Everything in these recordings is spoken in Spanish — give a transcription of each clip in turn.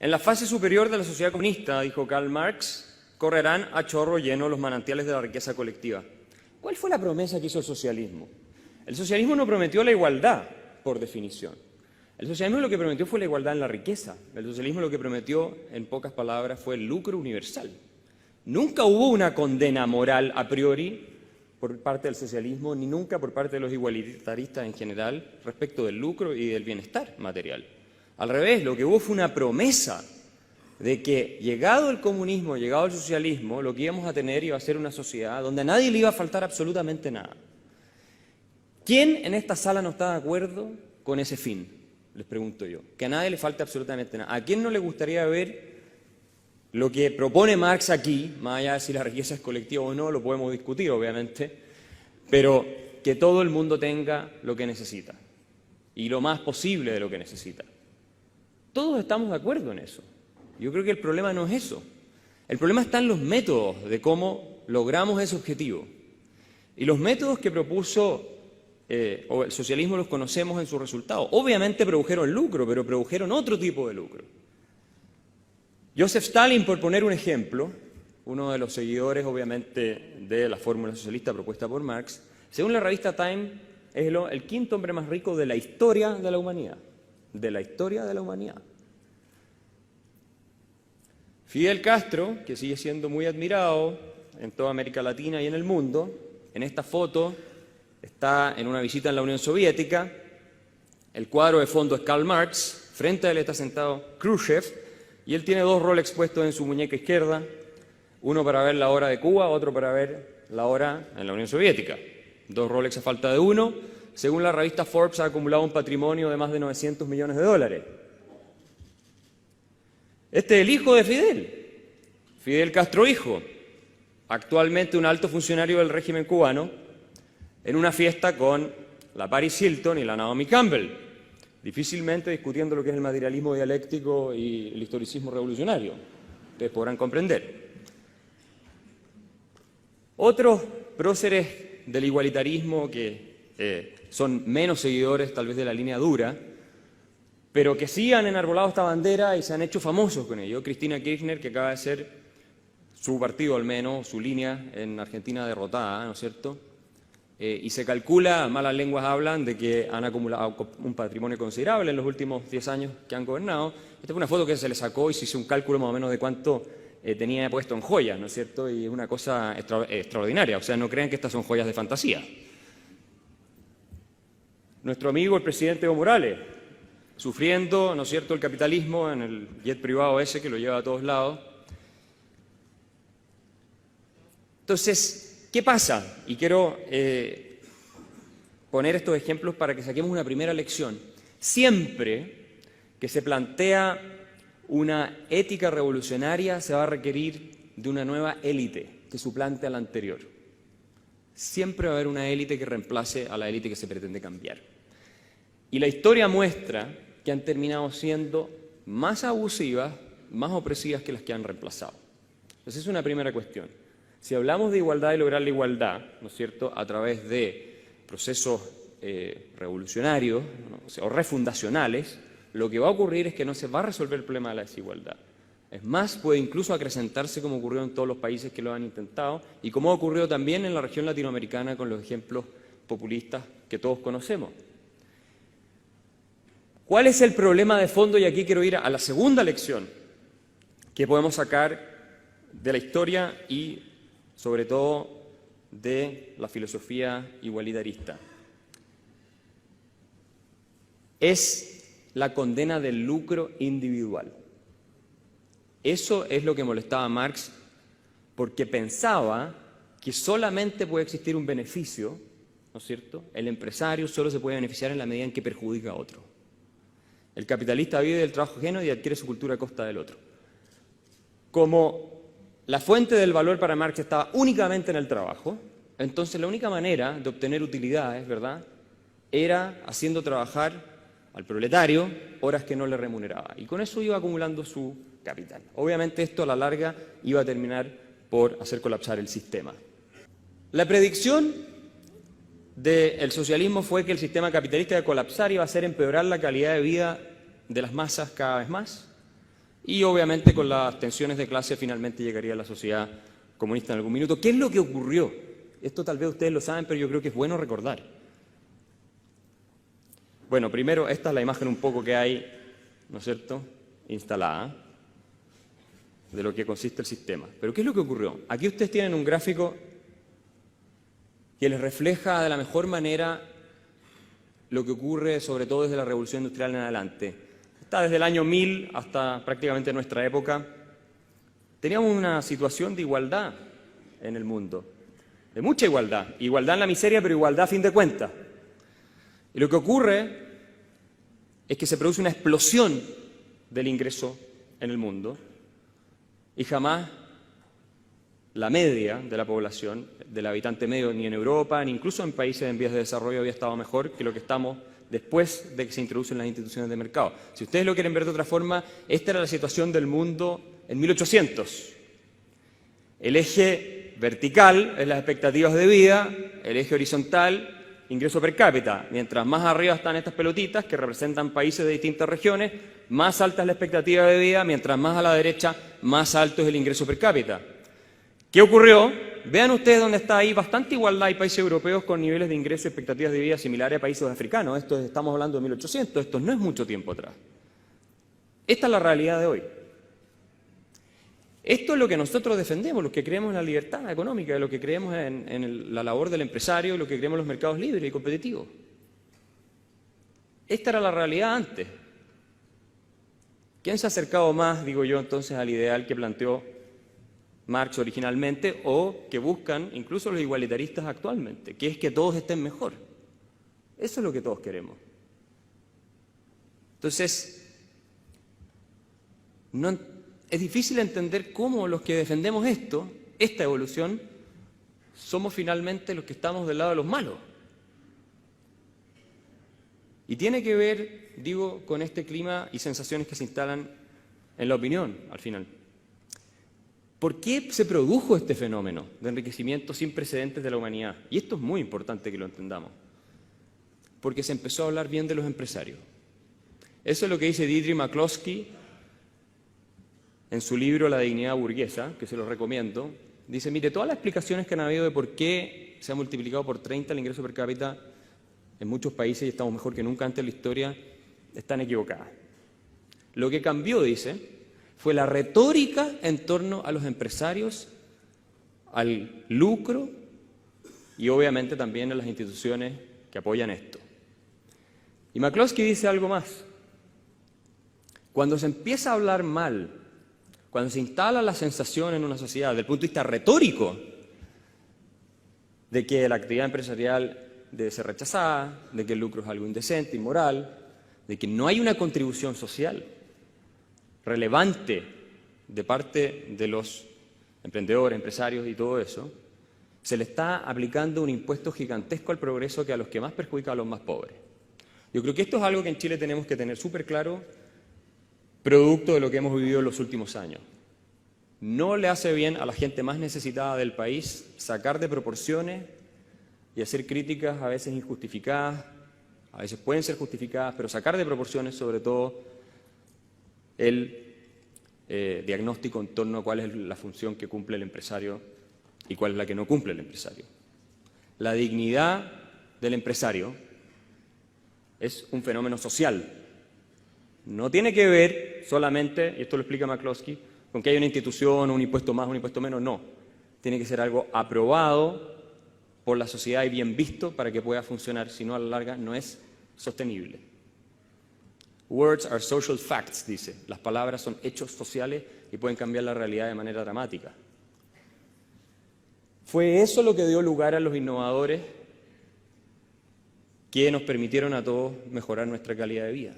En la fase superior de la sociedad comunista, dijo Karl Marx, correrán a chorro lleno los manantiales de la riqueza colectiva. ¿Cuál fue la promesa que hizo el socialismo? El socialismo no prometió la igualdad, por definición. El socialismo lo que prometió fue la igualdad en la riqueza. El socialismo lo que prometió, en pocas palabras, fue el lucro universal. Nunca hubo una condena moral a priori por parte del socialismo, ni nunca por parte de los igualitaristas en general, respecto del lucro y del bienestar material. Al revés, lo que hubo fue una promesa de que, llegado el comunismo, llegado el socialismo, lo que íbamos a tener iba a ser una sociedad donde a nadie le iba a faltar absolutamente nada. ¿Quién en esta sala no está de acuerdo con ese fin? Les pregunto yo. Que a nadie le falte absolutamente nada. ¿A quién no le gustaría ver lo que propone Marx aquí, más allá de si la riqueza es colectiva o no, lo podemos discutir, obviamente, pero que todo el mundo tenga lo que necesita y lo más posible de lo que necesita? Todos estamos de acuerdo en eso. Yo creo que el problema no es eso. El problema está en los métodos de cómo logramos ese objetivo. Y los métodos que propuso o el socialismo los conocemos en sus resultados. Obviamente produjeron lucro, pero produjeron otro tipo de lucro. Joseph Stalin, por poner un ejemplo, uno de los seguidores, obviamente, de la fórmula socialista propuesta por Marx, según la revista Time, es el quinto hombre más rico de la historia de la humanidad. De la historia de la humanidad. Fidel Castro, que sigue siendo muy admirado en toda América Latina y en el mundo, en esta foto está en una visita en la Unión Soviética, el cuadro de fondo es Karl Marx, frente a él está sentado Khrushchev, y él tiene dos Rolex puestos en su muñeca izquierda, uno para ver la hora de Cuba, otro para ver la hora en la Unión Soviética. Dos Rolex a falta de uno. Según la revista Forbes, ha acumulado un patrimonio de más de 900 millones de dólares. Este es el hijo de Fidel, Fidel Castro hijo, actualmente un alto funcionario del régimen cubano, en una fiesta con la Paris Hilton y la Naomi Campbell, difícilmente discutiendo lo que es el materialismo dialéctico y el historicismo revolucionario. Ustedes podrán comprender. Otros próceres del igualitarismo que son menos seguidores tal vez de la línea dura, pero que sí han enarbolado esta bandera y se han hecho famosos con ello. Cristina Kirchner, que acaba de ser su partido al menos, su línea en Argentina derrotada, ¿no es cierto? Y se calcula, malas lenguas hablan, de que han acumulado un patrimonio considerable en los últimos 10 años que han gobernado. Esta fue una foto que se le sacó y se hizo un cálculo más o menos de cuánto tenía puesto en joyas, ¿no es cierto? Y es una cosa extraordinaria, o sea, no crean que estas son joyas de fantasía. Nuestro amigo el presidente Evo Morales, sufriendo, ¿no es cierto?, el capitalismo en el jet privado ese que lo lleva a todos lados. Entonces, ¿qué pasa? Y quiero poner estos ejemplos para que saquemos una primera lección. Siempre que se plantea una ética revolucionaria se va a requerir de una nueva élite que suplante a la anterior. Siempre va a haber una élite que reemplace a la élite que se pretende cambiar. Y la historia muestra que han terminado siendo más abusivas, más opresivas que las que han reemplazado. Entonces es una primera cuestión. Si hablamos de igualdad y lograr la igualdad, ¿no es cierto?, a través de procesos revolucionarios, ¿no?, o refundacionales, lo que va a ocurrir es que no se va a resolver el problema de la desigualdad. Es más, puede incluso acrecentarse como ocurrió en todos los países que lo han intentado y como ha ocurrido también en la región latinoamericana con los ejemplos populistas que todos conocemos. ¿Cuál es el problema de fondo? Y aquí quiero ir a la segunda lección que podemos sacar de la historia y sobre todo de la filosofía igualitarista. Es la condena del lucro individual. Eso es lo que molestaba a Marx, porque pensaba que solamente puede existir un beneficio, ¿no es cierto? El empresario solo se puede beneficiar en la medida en que perjudica a otro. El capitalista vive del trabajo ajeno y adquiere su cultura a costa del otro. Como la fuente del valor para Marx estaba únicamente en el trabajo, entonces la única manera de obtener utilidades, ¿verdad?, era haciendo trabajar al proletario horas que no le remuneraba. Y con eso iba acumulando su capital. Obviamente esto a la larga iba a terminar por hacer colapsar el sistema. La predicción del socialismo fue que el sistema capitalista iba a colapsar y iba a hacer empeorar la calidad de vida de las masas cada vez más. y obviamente con las tensiones de clase finalmente llegaría a la sociedad comunista en algún minuto. ¿Qué es lo que ocurrió? Esto tal vez ustedes lo saben, pero yo creo que es bueno recordar. Bueno, primero, esta es la imagen un poco que hay, ¿no es cierto?, instalada, de lo que consiste el sistema. Pero ¿qué es lo que ocurrió? Aquí ustedes tienen un gráfico que les refleja de la mejor manera lo que ocurre, sobre todo desde la Revolución Industrial en adelante. Está desde el año 1000 hasta prácticamente nuestra época. Teníamos una situación de igualdad en el mundo, de mucha igualdad. Igualdad en la miseria, pero igualdad a fin de cuentas. Y lo que ocurre es que se produce una explosión del ingreso en el mundo y jamás la media de la población, del habitante medio, ni en Europa, ni incluso en países en vías de desarrollo había estado mejor que lo que estamos después de que se introducen las instituciones de mercado. Si ustedes lo quieren ver de otra forma, esta era la situación del mundo en 1800. El eje vertical es las expectativas de vida, el eje horizontal, ingreso per cápita. Mientras más arriba están estas pelotitas, que representan países de distintas regiones, más alta es la expectativa de vida, mientras más a la derecha, más alto es el ingreso per cápita. ¿Qué ocurrió? Vean ustedes dónde está ahí bastante igualdad. Hay países europeos con niveles de ingreso y expectativas de vida similares a países africanos. Estamos hablando de 1800, esto no es mucho tiempo atrás. Esta es la realidad de hoy. Esto es lo que nosotros defendemos, los que creemos en la libertad económica, lo que creemos en la labor del empresario, lo que creemos en los mercados libres y competitivos. Esta era la realidad antes. ¿Quién se ha acercado más, digo yo, entonces, al ideal que planteó Marx originalmente o que buscan incluso los igualitaristas actualmente, que es que todos estén mejor? Eso es lo que todos queremos. Entonces, es difícil entender cómo los que defendemos esta evolución, somos finalmente los que estamos del lado de los malos. Y tiene que ver, digo, con este clima y sensaciones que se instalan en la opinión, al final. ¿Por qué se produjo este fenómeno de enriquecimiento sin precedentes de la humanidad? Y esto es muy importante que lo entendamos. Porque se empezó a hablar bien de los empresarios. Eso es lo que dice Deirdre McCloskey en su libro La dignidad burguesa, que se lo recomiendo. Dice, mire, todas las explicaciones que han habido de por qué se ha multiplicado por 30 el ingreso per cápita en muchos países y estamos mejor que nunca antes en la historia, están equivocadas. Lo que cambió, dice, fue la retórica en torno a los empresarios, al lucro y obviamente también a las instituciones que apoyan esto. Y McCloskey dice algo más. Cuando se empieza a hablar mal, cuando se instala la sensación en una sociedad, desde el punto de vista retórico, de que la actividad empresarial debe ser rechazada, de que el lucro es algo indecente, inmoral, de que no hay una contribución social relevante de parte de los emprendedores, empresarios y todo eso, se le está aplicando un impuesto gigantesco al progreso que a los que más perjudica a los más pobres. Yo creo que esto es algo que en Chile tenemos que tener súper claro, producto de lo que hemos vivido en los últimos años. No le hace bien a la gente más necesitada del país sacar de proporciones y hacer críticas a veces injustificadas, a veces pueden ser justificadas, pero sacar de proporciones sobre todo el diagnóstico en torno a cuál es la función que cumple el empresario y cuál es la que no cumple el empresario. La dignidad del empresario es un fenómeno social. No tiene que ver solamente, y esto lo explica McCloskey, con que haya una institución, un impuesto más, un impuesto menos, no. Tiene que ser algo aprobado por la sociedad y bien visto para que pueda funcionar, si no a la larga no es sostenible. Words are social facts, dice. Las palabras son hechos sociales y pueden cambiar la realidad de manera dramática. Fue eso lo que dio lugar a los innovadores que nos permitieron a todos mejorar nuestra calidad de vida.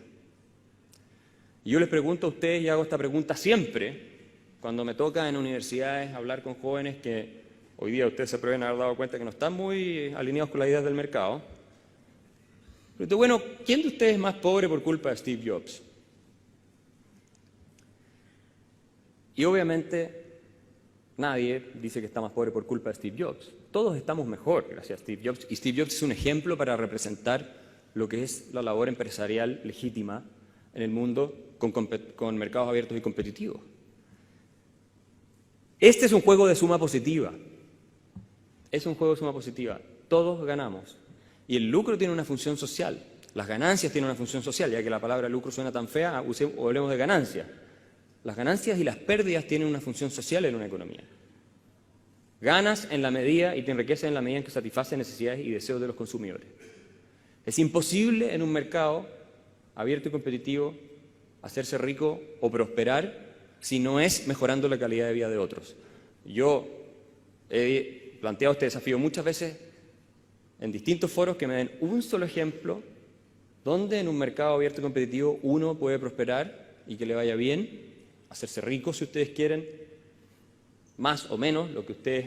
Y yo les pregunto a ustedes, y hago esta pregunta siempre, cuando me toca en universidades hablar con jóvenes que hoy día ustedes se pueden haber dado cuenta que no están muy alineados con las ideas del mercado. Pero bueno, ¿quién de ustedes es más pobre por culpa de Steve Jobs? Y obviamente nadie dice que está más pobre por culpa de Steve Jobs. Todos estamos mejor gracias a Steve Jobs. Y Steve Jobs es un ejemplo para representar lo que es la labor empresarial legítima en el mundo con mercados abiertos y competitivos. Este es un juego de suma positiva. Es un juego de suma positiva. Todos ganamos. Y el lucro tiene una función social. Las ganancias tienen una función social, ya que la palabra lucro suena tan fea, hablemos de ganancias. Las ganancias y las pérdidas tienen una función social en una economía. Ganas en la medida y te enriqueces en la medida en que satisfaces necesidades y deseos de los consumidores. Es imposible en un mercado abierto y competitivo hacerse rico o prosperar si no es mejorando la calidad de vida de otros. Yo he planteado este desafío muchas veces en distintos foros que me den un solo ejemplo donde en un mercado abierto y competitivo uno puede prosperar y que le vaya bien, hacerse rico si ustedes quieren, más o menos lo que ustedes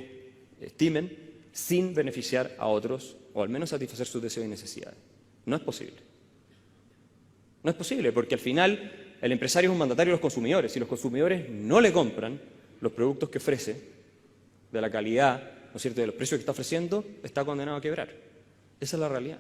estimen, sin beneficiar a otros o al menos satisfacer sus deseos y necesidades. No es posible. No es posible porque al final el empresario es un mandatario de los consumidores. Si los consumidores no le compran los productos que ofrece, de la calidad, ¿no es cierto?, de los precios que está ofreciendo, está condenado a quebrar. Esa es la realidad.